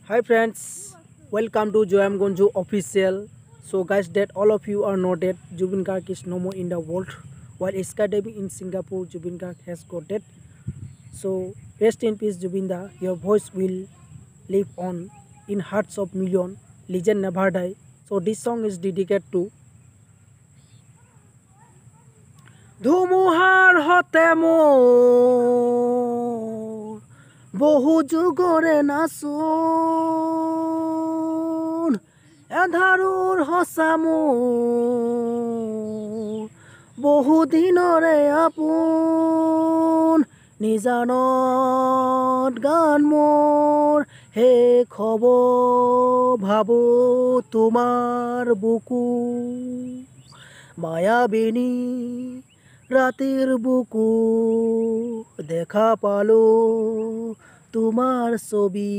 Hi friends, welcome to Joyam Gonju official. So guys, that all of you are know that Jubin Garg is no more in the world. While skydiving in Singapore, Jubin Garg has got dead. So rest in peace, Jubinda. Your voice will live on in hearts of million. Legend never die. So this song is dedicated to ধুমুহাৰ হতে মোৰ বহু যুগৰে নাচোন এন্ধাৰৰ সঁচা মোৰ বহু দিনৰে আপোন নিজানত গান মোৰ শেষ হ'ব ভাবো তোমাৰ বুকু মায়াবিনী ৰাতেৰ বুকু দেখা পালো তোমাৰ ছবি।